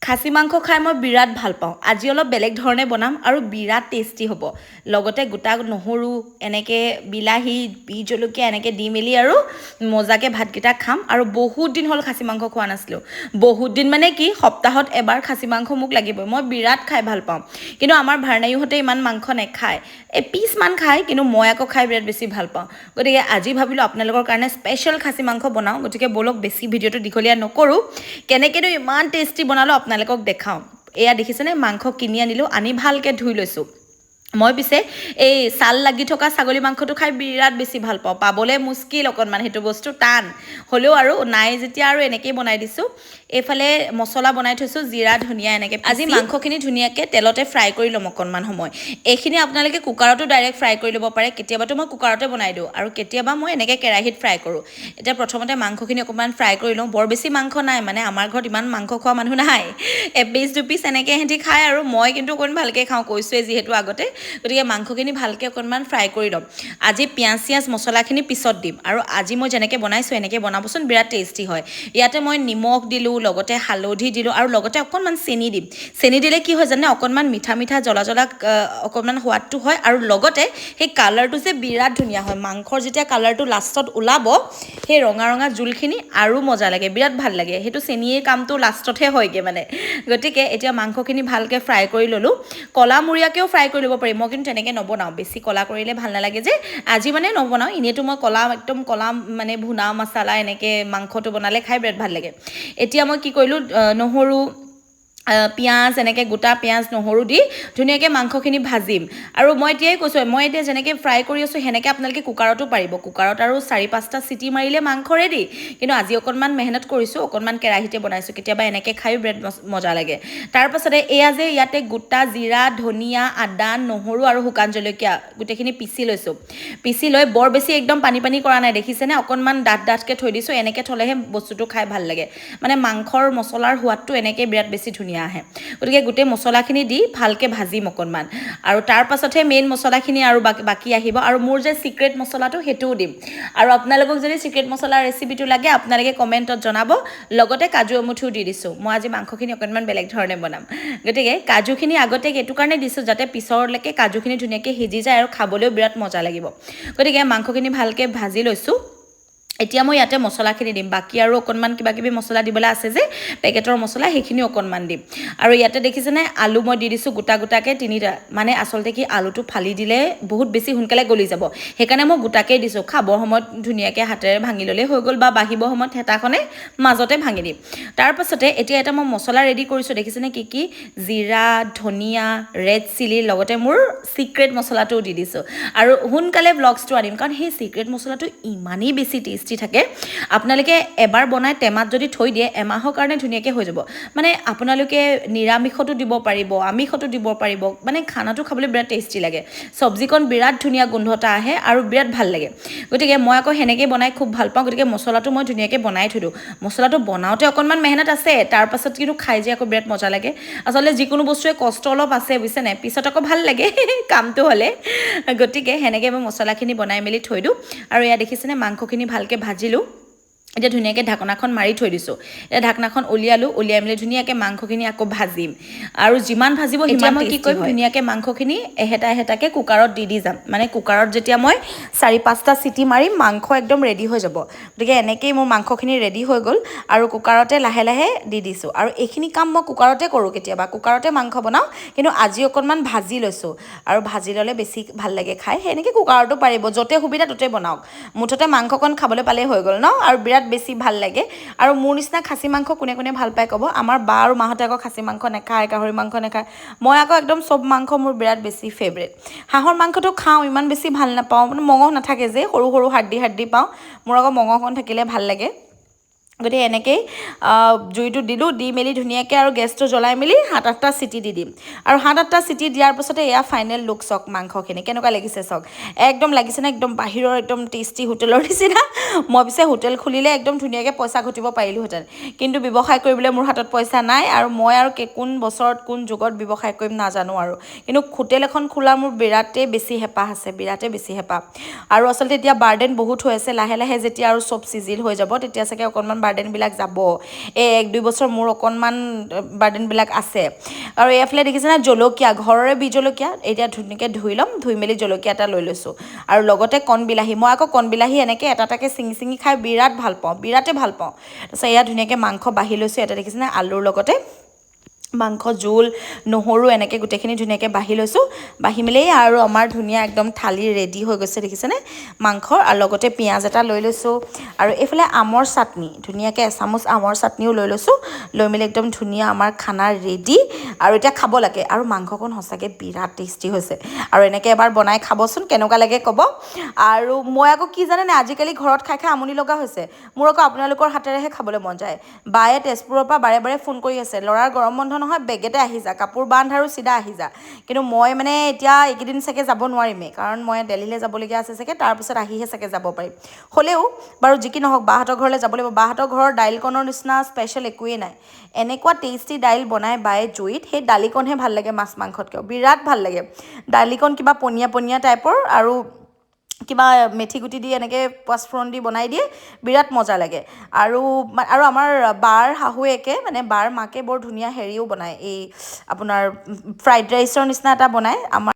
খাচী মাংস খাই মই বিৰাট ভাল পাওঁ। আজি অলপ বেলেগ ধৰণে বনাম আৰু বিৰাট টেষ্টি হ'ব। লগতে গোটা নহৰু এনেকৈ বিলাহী বিহ জলকীয়া এনেকৈ দি মেলি আৰু মজাকৈ ভাতকেইটা খাম। আৰু বহুত দিন হ'ল খাচী মাংস খোৱা নাছিলোঁ। বহুত দিন মানে কি সপ্তাহত এবাৰ খাচী মাংস মোক লাগিবই। মই বিৰাট খাই ভাল পাওঁ। কিন্তু আমাৰ ভাৰনাইহঁতে ইমান মাংস নেখায়, এপিচমান খায়, কিন্তু মই আকৌ খাই বিৰাট বেছি ভাল পাওঁ। গতিকে আজি ভাবিলোঁ আপোনালোকৰ কাৰণে স্পেচিয়েল খাচী মাংস বনাওঁ। গতিকে ব'লক বেছি ভিডিঅ'টো দীঘলীয়া নকৰোঁ, কেনেকৈনো ইমান টেষ্টি বনালোঁ আপোনালোকক দেখাওঁ। এয়া দেখিছেনে, মাংস কিনি আনিলোঁ, আনি ভালকৈ ধুই লৈছোঁ। মই পিছে এই ছাল লাগি থকা ছাগলী মাংসটো খাই বিৰাট বেছি ভাল পাওঁ। পাবলৈ মুস্কিল অকণমান, সেইটো বস্তু টান হ'লেও আৰু নাই যেতিয়া আৰু এনেকেই বনাই দিছোঁ। এইফালে মছলা বনাই থৈছোঁ, জিৰা ধনিয়া এনেকৈ। আজি মাংসখিনি ধুনীয়াকৈ তেলতে ফ্ৰাই কৰি ল'ম অকণমান সময়। এইখিনি আপোনালোকে কুকাৰতো ডাইৰেক্ট ফ্ৰাই কৰি ল'ব পাৰে। কেতিয়াবাতো মই কুকাৰতে বনাই দিওঁ আৰু কেতিয়াবা মই এনেকৈ কেৰাহীত ফ্ৰাই কৰোঁ। এতিয়া প্ৰথমতে মাংসখিনি অকণমান ফ্ৰাই কৰি লওঁ। বৰ বেছি মাংস নাই, মানে আমাৰ ঘৰত ইমান মাংস খোৱা মানুহ নাই, এপিচ দুপিচ এনেকৈ সিহঁতি খায় আৰু মই কিন্তু অকণমান ভালকৈ খাওঁ, কৈছোঁৱে যিহেতু আগতে। গতিকে মাংসখিনি ভালকৈ অকণমান ফ্ৰাই কৰি ল'ম। আজি পিঁয়াজ চিয়াজ মছলাখিনি পিছত দিম আৰু আজি মই যেনেকৈ বনাইছোঁ এনেকৈ বনাবচোন, বিৰাট টেষ্টি হয়। ইয়াতে মই নিমখ দিলোঁ, লগতে হালধি দিলোঁ আৰু লগতে অকণমান চেনি দিম। চেনি দিলে কি হয় জানে, অকণমান মিঠা মিঠা জ্বলা জ্বলা অকণমান সোৱাদটো হয় আৰু লগতে সেই কালাৰটো যে বিৰাট ধুনীয়া হয়। মাংসৰ যেতিয়া কালাৰটো লাষ্টত ওলাব, সেই ৰঙা ৰঙা জোলখিনি আৰু মজা লাগে, বিৰাট ভাল লাগে। সেইটো চেনিৰ কামটো লাষ্টতহে হয়গৈ মানে। গতিকে এতিয়া মাংসখিনি ভালকৈ ফ্ৰাই কৰি ল'লোঁ। কলামূৰীয়াকৈও ফ্ৰাই কৰি ল'ব পাৰি, মই কিন্তু তেনেকৈ নবনাওঁ, বেছি কলা কৰিলে ভাল নালাগে যে। আজি মানে নবনাওঁ, এনেইতো মই একদম কলা মানে ভুনা মছলা এনেকৈ মাংসটো বনালে খাই বিৰাট ভাল লাগে। এতিয়া মই কি কৰিলোঁ, নহৰু পিঁয়াজ এনেকৈ গোটা পিঁয়াজ নহৰু দি ধুনীয়াকৈ মাংসখিনি ভাজিম। আৰু মই এতিয়াই কৈছোঁ, মই এতিয়া যেনেকৈ ফ্ৰাই কৰি আছোঁ সেনেকৈ আপোনালোকে কুকাৰতো পাৰিব। কুকাৰত আৰু 4-5টা চিটি মাৰিলে মাংস ৰেডি। কিন্তু আজি অকণমান মেহনত কৰিছোঁ, অকণমান কেৰাহীতে বনাইছোঁ। কেতিয়াবা এনেকৈ খায়ো বিৰাট মজা লাগে। তাৰপাছতে এয়া যে ইয়াতে গোটা জিৰা ধনিয়া আদা নহৰু আৰু শুকান জলকীয়া গোটেইখিনি পিচি লৈছোঁ। পিচি লৈ বৰ বেছি একদম পানী পানী কৰা নাই, দেখিছেনে, অকণমান ডাঠকৈ থৈ দিছোঁ। এনেকৈ থ'লেহে বস্তুটো খাই ভাল লাগে। মানে মাংসৰ মছলাৰ সোৱাদটো এনেকৈ বিৰাট বেছি ধুনীয়া আহে। গতিকে গোটেই মছলাখিনি দি ভালকৈ ভাজিম অকণমান। আৰু তাৰ পাছতহে মেইন মছলাখিনি আৰু বাকী আহিব। আৰু মোৰ যে চিক্ৰেট মছলাটো সেইটোও দিম। আৰু আপোনালোকক যদি চিক্ৰেট মছলাৰ ৰেচিপিটো লাগে আপোনালোকে কমেণ্টত জনাব। লগতে কাজু এমুঠিও দি দিছোঁ। মই আজি মাংসখিনি অকণমান বেলেগ ধৰণে বনাম। গতিকে কাজুখিনি আগতে এইটো কাৰণে দিছোঁ যাতে পিছৰলৈকে কাজুখিনি ধুনীয়াকৈ সিজি যায় আৰু খাবলৈও বিৰাট মজা লাগিব। গতিকে মাংসখিনি ভালকৈ ভাজি লৈছোঁ। এতিয়া মই ইয়াতে মছলাখিনি দিম। বাকী আৰু অকণমান কিবা কিবি মছলা দিবলৈ আছে যে, পেকেটৰ মছলা, সেইখিনি অকণমান দিম। আৰু ইয়াতে দেখিছেনে, আলু মই দি দিছোঁ গোটা গোটাকৈ 3টা। মানে আচলতে কি, আলুটো ফালি দিলে বহুত বেছি সোনকালে গলি যাব, সেইকাৰণে মই গোটাকৈ দিছোঁ। খাবৰ সময়ত ধুনীয়াকৈ হাতেৰে ভাঙি ল'লেই হৈ গ'ল, বা বাঢ়িবৰ সময়ত হেতাখনে মাজতে ভাঙি দিম। তাৰপাছতে এতিয়া এটা মই মছলা ৰেডি কৰিছোঁ, দেখিছেনে কি কি, জিৰা ধনিয়া ৰেড চিলি, লগতে মোৰ চিক্ৰেট মছলাটোও দি দিছোঁ। আৰু সোনকালে ব্লগছটো আনিম, কাৰণ সেই চিক্ৰেট মছলাটো ইমানেই বেছি টেষ্টি থাকে। আপোনালোকে এবাৰ বনাই টেমাত যদি থৈ দিয়ে, এমাহৰ কাৰণে ধুনীয়াকৈ হৈ যাব। মানে আপোনালোকে নিৰামিষতো দিব পাৰিব, আমিষতো দিব পাৰিব, মানে খানাটো খাবলৈ বিৰাট টেষ্টি লাগে। চব্জিকণ বিৰাট ধুনীয়া গোন্ধ এটা আহে আৰু বিৰাট ভাল লাগে। গতিকে মই আকৌ সেনেকৈ বনাই খুব ভাল পাওঁ। গতিকে মছলাটো মই ধুনীয়াকৈ বনাই থৈ দিওঁ। মছলাটো বনাওঁতে অকণমান মেহনত আছে, তাৰপাছত কিন্তু খাই যে আকৌ বিৰাট মজা লাগে। আচলতে যিকোনো বস্তুৱে কষ্ট অলপ আছে, বুজিছে নাই, পিছত আকৌ ভাল লাগে কামটো হ'লে। গতিকে সেনেকৈ মই মছলাখিনি বনাই মেলি থৈ দিওঁ। আৰু এয়া দেখিছেনে, মাংসখিনি ভালকৈ ভাজিলোঁ। এতিয়া ধুনীয়াকৈ ঢাকনাখন মাৰি থৈ দিছোঁ। এতিয়া ঢাকনাখন উলিয়ালোঁ, উলিয়াই মেলি ধুনীয়াকৈ মাংসখিনি আকৌ ভাজিম। আৰু যিমান ভাজিব সিমান মই কি কৰিম, ধুনীয়াকৈ মাংসখিনি এহেটা এহেটাকৈ কুকাৰত দি যাম। মানে কুকাৰত যেতিয়া মই 4-5টা চিটি মাৰিম, মাংস একদম ৰেডি হৈ যাব। গতিকে এনেকৈয়ে মোৰ মাংসখিনি ৰেডি হৈ গ'ল আৰু কুকাৰতে লাহে লাহে দি দিছোঁ। আৰু এইখিনি কাম মই কুকাৰতে কৰোঁ, কেতিয়াবা কুকাৰতে মাংস বনাওঁ, কিন্তু আজি অকণমান ভাজি লৈছোঁ। আৰু ভাজি ল'লে বেছি ভাল লাগে খাই। সেনেকৈ কুকাৰতো পাৰিব, য'তে সুবিধা ত'তে বনাওক। মুঠতে মাংসকণ খাবলৈ পালেই হৈ গ'ল ন, আৰু বিৰাট বেছি ভাল লাগে। আৰু মোৰ নিচিনা খাচী মাংস কোনে কোনে ভাল পায় ক'ব। আমাৰ বা আৰু মাহঁতে আকৌ খাচী মাংস নাখায়, গাহৰি মাংস নাখায়। মই আকৌ একদম চব মাংস মোৰ বিৰাট বেছি ফেভৰেট। হাঁহৰ মাংসটো খাওঁ, ইমান বেছি ভাল নাপাওঁ, মানে মঙহ নাথাকে যে, সৰু সৰু হাড্ডি পাওঁ। মোৰ আকৌ মঙহকণ থাকিলে ভাল লাগে। গতিকে এনেকৈয়ে জুইটো দিলোঁ, দি মেলি ধুনীয়াকৈ আৰু গেছটো জ্বলাই মেলি 7-8টা চিটি দি দিম। আৰু 7-8টা চিটি দিয়াৰ পাছতে এয়া ফাইনেল লুক চাওক, মাংসখিনি কেনেকুৱা লাগিছে চাওক। একদম লাগিছেনে, একদম বাহিৰৰ একদম টেষ্টি হোটেলৰ নিচিনা। মই পিছে হোটেল খুলিলে একদম ধুনীয়াকৈ পইচা ঘটিব পাৰিলোহেঁতেন, কিন্তু ব্যৱসায় কৰিবলৈ মোৰ হাতত পইচা নাই। আৰু মই আৰু কোন বছৰত কোন যুগত ব্যৱসায় কৰিম নাজানো আৰু। কিন্তু হোটেল এখন খোলা মোৰ বিৰাটেই বেছি হেঁপাহ আছে, বিৰাটেই বেছি হেঁপাহ। আৰু আচলতে এতিয়া বাৰ্ডেন বহুত হৈ আছে, লাহে লাহে যেতিয়া আৰু চব চিজিল হৈ যাব, তেতিয়া চাগে অকণমান বাৰ্ডেনবিলাক যাব। এই 1-2 বছৰ মোৰ অকণমান বাৰ্ডেনবিলাক আছে। আৰু এইফালে দেখিছেনে জলকীয়া, ঘৰৰে বীজ জলকীয়া, এতিয়া ধুনীয়াকৈ ধুই ল'ম, ধুই মেলি জলকীয়া এটা লৈ লৈছোঁ। আৰু লগতে কণবিলাহী, মই আকৌ কণবিলাহী এনেকৈ এটা এটাকৈ ছিঙি খাই বিৰাট ভাল পাওঁ, বিৰাটেই ভাল পাওঁ। তাৰপিছত এয়া ধুনীয়াকৈ মাংস বাঢ়ি লৈছোঁ, এটা দেখিছেনে আলুৰ লগতে মাংস জোল নহৰু এনেকৈ গোটেইখিনি ধুনীয়াকৈ বাঢ়ি লৈছোঁ। বাঢ়ি মেলি আৰু আমাৰ ধুনীয়া একদম থালি ৰেডি হৈ গৈছে দেখিছেনে মাংসৰ, আৰু লগতে পিঁয়াজ এটা লৈ লৈছোঁ। আৰু এইফালে আমৰ চাটনি, ধুনীয়াকৈ এচামুচ আমৰ চাটনিও লৈ লৈছোঁ। লৈ মেলি একদম ধুনীয়া আমাৰ খানা ৰেডি, আৰু এতিয়া খাব লাগে। আৰু মাংসকণ সঁচাকৈ বিৰাট টেষ্টি হৈছে। আৰু এনেকৈ এবাৰ বনাই খাবচোন, কেনেকুৱা লাগে ক'ব। আৰু মই আকৌ কি জানেনে, আজিকালি ঘৰত খাই খাই আমনি লগা হৈছে। মোৰ আকৌ আপোনালোকৰ হাতেৰেহে খাবলৈ মন যায়। বায়ে তেজপুৰৰ পৰা বাৰে বাৰে ফোন কৰি আছে, ল'ৰাৰ গৰম বন্ধ নহয়, বেগেতে আহি যা, কাপোৰ বান্ধ আৰু চিধা আহি যা। কিন্তু মই মানে এতিয়া এইকেইদিন চাগে যাব নোৱাৰিমেই, কাৰণ মই দিল্লীলৈ যাবলগীয়া আছে চাগে, তাৰপিছত আহিহে চাগে যাব পাৰিম। হ'লেও বাৰু যি কি নহওক, বাহঁতৰ ঘৰলৈ যাব লাগিব। বাহঁতৰ ঘৰৰ দাইলকণৰ নিচিনা স্পেচিয়েল একোৱেই নাই। এনেকুৱা টেষ্টি দাইল বনাই বায়ে জুইত, সেই দালিকণহে ভাল লাগে মাছ মাংসতকৈও, বিৰাট ভাল লাগে। দালিকণ কিবা পনীয়া পনীয়া টাইপৰ, আৰু কিবা মেথি গুটি দি এনেকৈ পাঁচফোৰণ দি বনাই দিয়ে, বিৰাট মজা লাগে। আৰু আমাৰ বাৰ শাহুৱেকে, মানে বাৰ মাকে বৰ ধুনীয়া হেৰিও বনায়, এই আপোনাৰ ফ্ৰাইড ৰাইচৰ নিচিনা এটা বনায়। আমাৰ